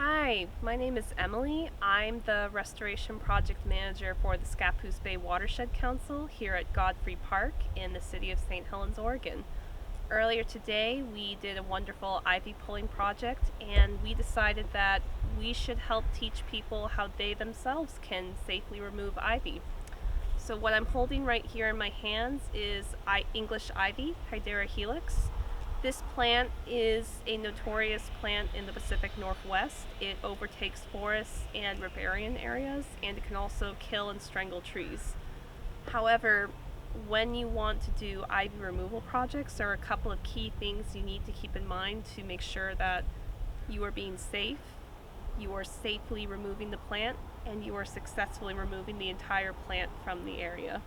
Hi, my name is Emily. I'm the Restoration Project Manager for the Scappoose Bay Watershed Council here at Godfrey Park in the city of St. Helens, Oregon. Earlier today, we did a wonderful ivy pulling project, and we decided that we should help teach people how they themselves can safely remove ivy. So what I'm holding right here in my hands is English ivy, Hydera helix. This plant is a notorious plant in the Pacific Northwest. It overtakes forests and riparian areas, and it can also kill and strangle trees. However, when you want to do ivy removal projects, there are a couple of key things you need to keep in mind to make sure that you are being safe, you are safely removing the plant, and you are successfully removing the entire plant from the area.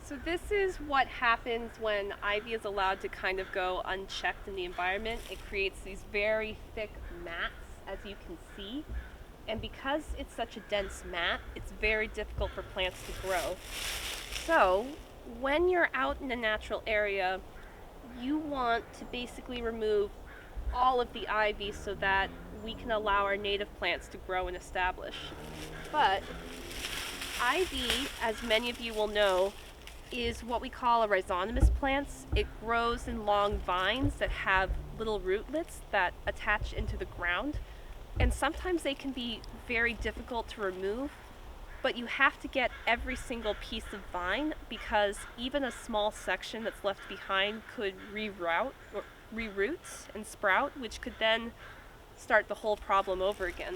So this is what happens when ivy is allowed to kind of go unchecked in the environment. It creates these very thick mats, as you can see. And because it's such a dense mat, it's very difficult for plants to grow. So when you're out in a natural area, you want to basically remove all of the ivy so that we can allow our native plants to grow and establish. But ivy, as many of you will know, is what we call a rhizonomous plants. It grows in long vines that have little rootlets that attach into the ground, and sometimes they can be very difficult to remove, but you have to get every single piece of vine because even a small section that's left behind could reroot and sprout, which could then start the whole problem over again.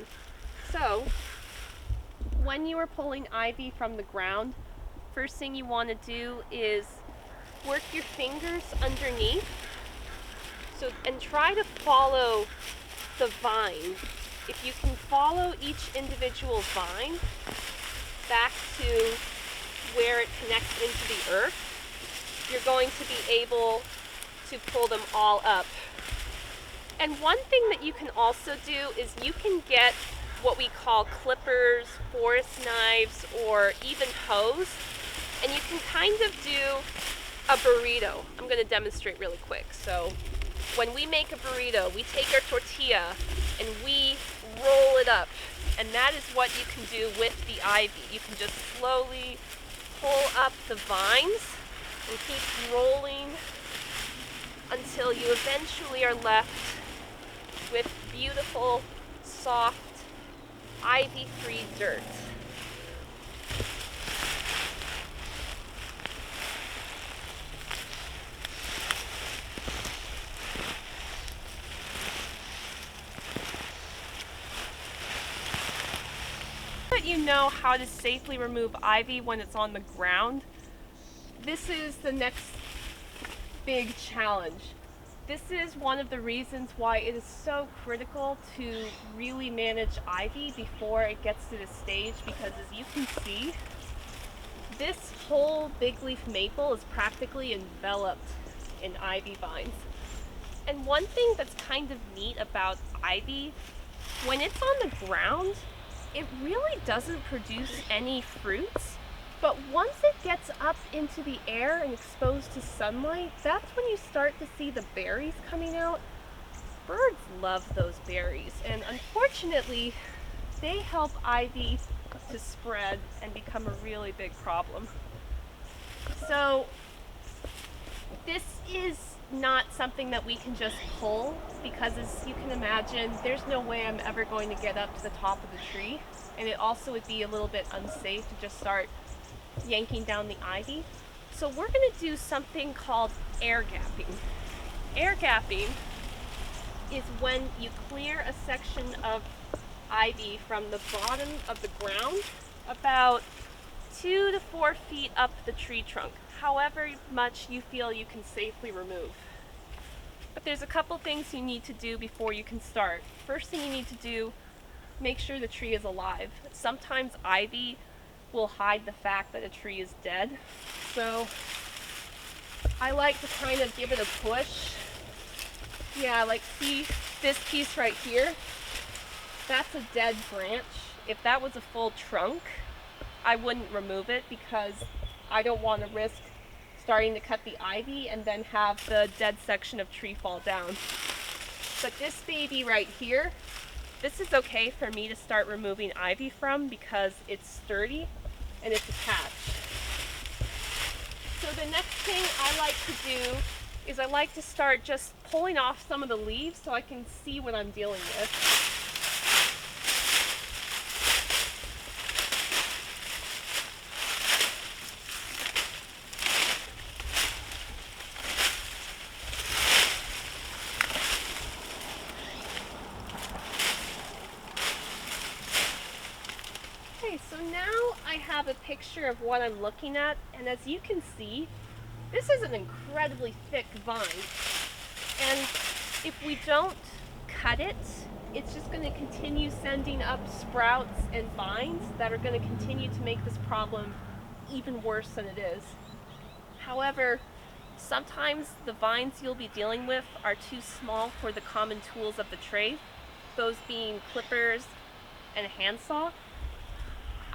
So when you are pulling ivy from the ground, first thing you want to do is work your fingers underneath and try to follow the vine. If you can follow each individual vine back to where it connects into the earth, you're going to be able to pull them all up. And one thing that you can also do is you can get what we call clippers, forest knives, or even hose, and you can kind of do a burrito. I'm going to demonstrate really quick. So when we make a burrito, we take our tortilla and we roll it up, and that is what you can do with the ivy. You can just slowly pull up the vines and keep rolling until you eventually are left with beautiful, soft, ivy-free dirt. That you know how to safely remove ivy when it's on the ground, this is the next big challenge. This is one of the reasons why it is so critical to really manage ivy before it gets to this stage, because as you can see, this whole big leaf maple is practically enveloped in ivy vines. And one thing that's kind of neat about ivy, when it's on the ground, it really doesn't produce any fruits, but once it gets up into the air and exposed to sunlight, that's when you start to see the berries coming out. Birds love those berries, and unfortunately, they help ivy to spread and become a really big problem. So this is not something that we can just pull, because as you can imagine, there's no way I'm ever going to get up to the top of the tree, and it also would be a little bit unsafe to just start yanking down the ivy. So we're going to do something called air gapping. Air gapping is when you clear a section of ivy from the bottom of the ground about 2 to 4 feet up the tree trunk, however much you feel you can safely remove. But there's a couple things you need to do before you can start. First thing you need to do, make sure the tree is alive. Sometimes ivy will hide the fact that a tree is dead, so I like to kind of give it a push. Yeah, like see this piece right here? That's a dead branch. If that was a full trunk, I wouldn't remove it because I don't want to risk starting to cut the ivy and then have the dead section of tree fall down. But this baby right here, This is okay for me to start removing ivy from because it's sturdy and it's attached. So the next thing I like to do is I like to start just pulling off some of the leaves so I can see what I'm dealing with. Okay, so now I have a picture of what I'm looking at, and as you can see, this is an incredibly thick vine. And if we don't cut it, it's just going to continue sending up sprouts and vines that are going to continue to make this problem even worse than it is. However, sometimes the vines you'll be dealing with are too small for the common tools of the trade, those being clippers and a handsaw.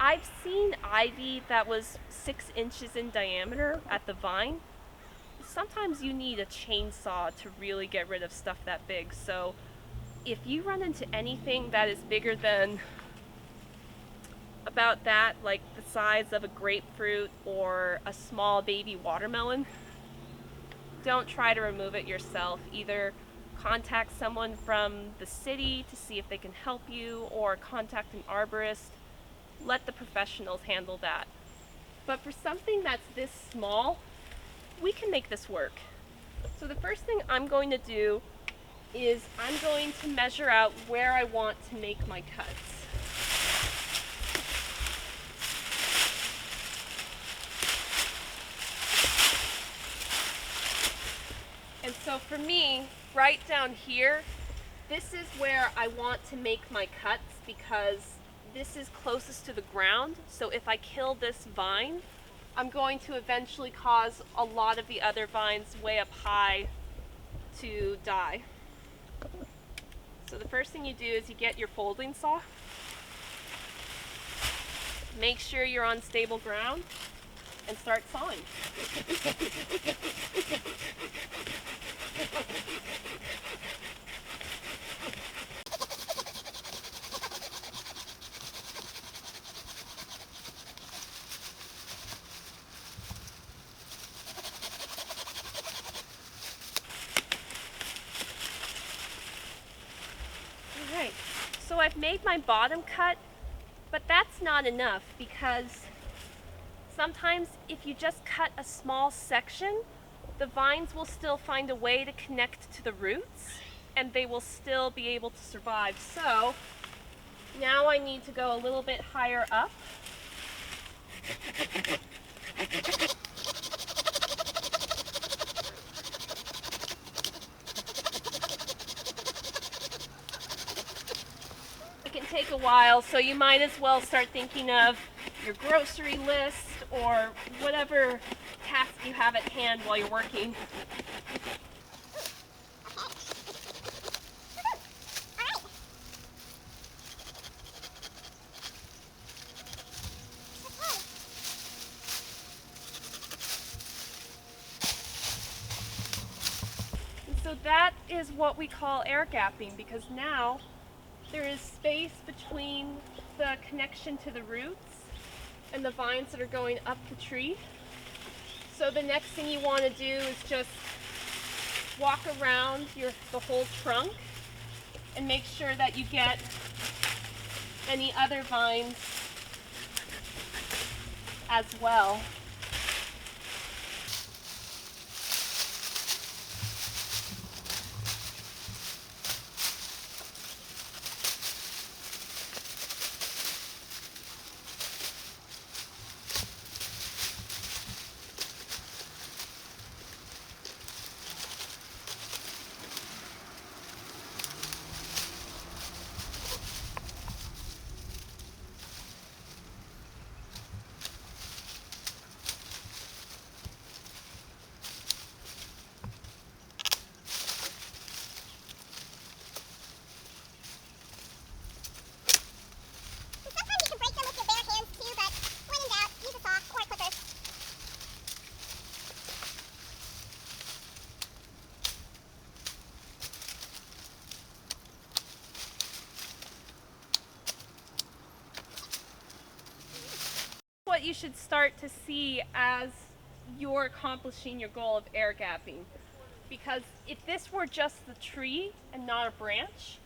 I've seen ivy that was 6 inches in diameter at the vine. Sometimes you need a chainsaw to really get rid of stuff that big. So if you run into anything that is bigger than about that, like the size of a grapefruit or a small baby watermelon, don't try to remove it yourself. Either contact someone from the city to see if they can help you, or contact an arborist. Let the professionals handle that. But for something that's this small, we can make this work. So the first thing I'm going to do is I'm going to measure out where I want to make my cuts. And so for me, right down here, this is where I want to make my cuts because this is closest to the ground. So if I kill this vine, I'm going to eventually cause a lot of the other vines way up high to die. So the first thing you do is you get your folding saw. Make sure you're on stable ground and start sawing. Alright, so I've made my bottom cut, but that's not enough because sometimes if you just cut a small section, the vines will still find a way to connect to the roots and they will still be able to survive. So now I need to go a little bit higher up. It can take a while, so you might as well start thinking of your grocery list or whatever task you have at hand while you're working. And so that is what we call air gapping, because now there is space between the connection to the roots and the vines that are going up the tree. So the next thing you want to do is just walk around the whole trunk and make sure that you get any other vines as well. what you should start to see as you're accomplishing your goal of air gapping. Because if this were just the tree and not a branch,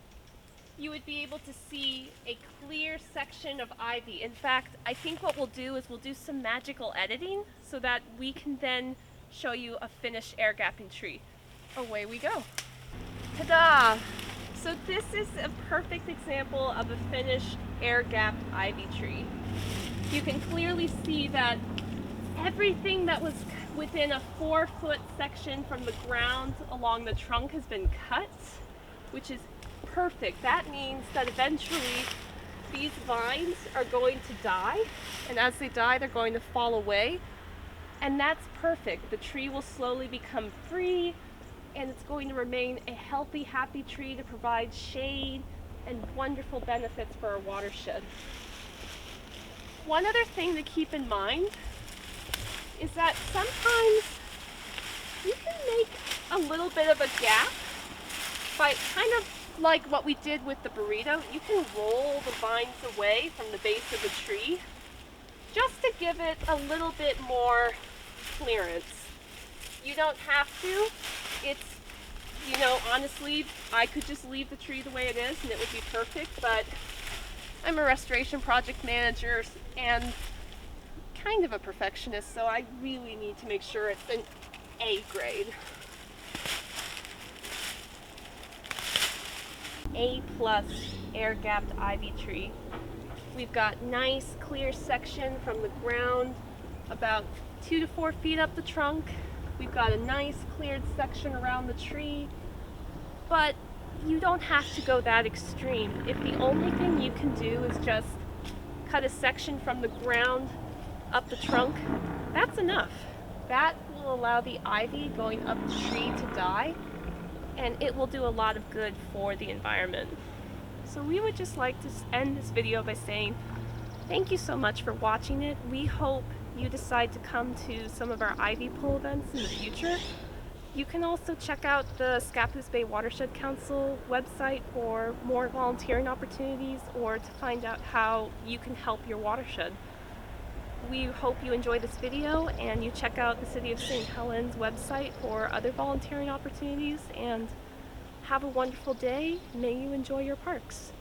you would be able to see a clear section of ivy. In fact, I think what we'll do is we'll do some magical editing so that we can then show you a finished air gapping tree. Away we go. Ta-da! So this is a perfect example of a finished air gapped ivy tree. You can clearly see that everything that was within a 4-foot section from the ground along the trunk has been cut, which is perfect. That means that eventually these vines are going to die, and as they die, they're going to fall away, and that's perfect. The tree will slowly become free, and it's going to remain a healthy, happy tree to provide shade and wonderful benefits for our watershed. One other thing to keep in mind is that sometimes you can make a little bit of a gap by kind of like what we did with the burrito. You can roll the vines away from the base of the tree just to give it a little bit more clearance. You don't have to. It's, you know, honestly, I could just leave the tree the way it is and it would be perfect, but I'm a restoration project manager and kind of a perfectionist, so I really need to make sure it's an A grade. A+ air gapped ivy tree. We've got nice clear section from the ground about 2 to 4 feet up the trunk. We've got a nice cleared section around the tree, but you don't have to go that extreme. If the only thing you can do is just cut a section from the ground up the trunk, that's enough. That will allow the ivy going up the tree to die, and it will do a lot of good for the environment. So we would just like to end this video by saying thank you so much for watching it. We hope you decide to come to some of our ivy pull events in the future. You can also check out the Scappoose Bay Watershed Council website for more volunteering opportunities or to find out how you can help your watershed. We hope you enjoy this video and you check out the City of St. Helens website for other volunteering opportunities, and have a wonderful day. May you enjoy your parks.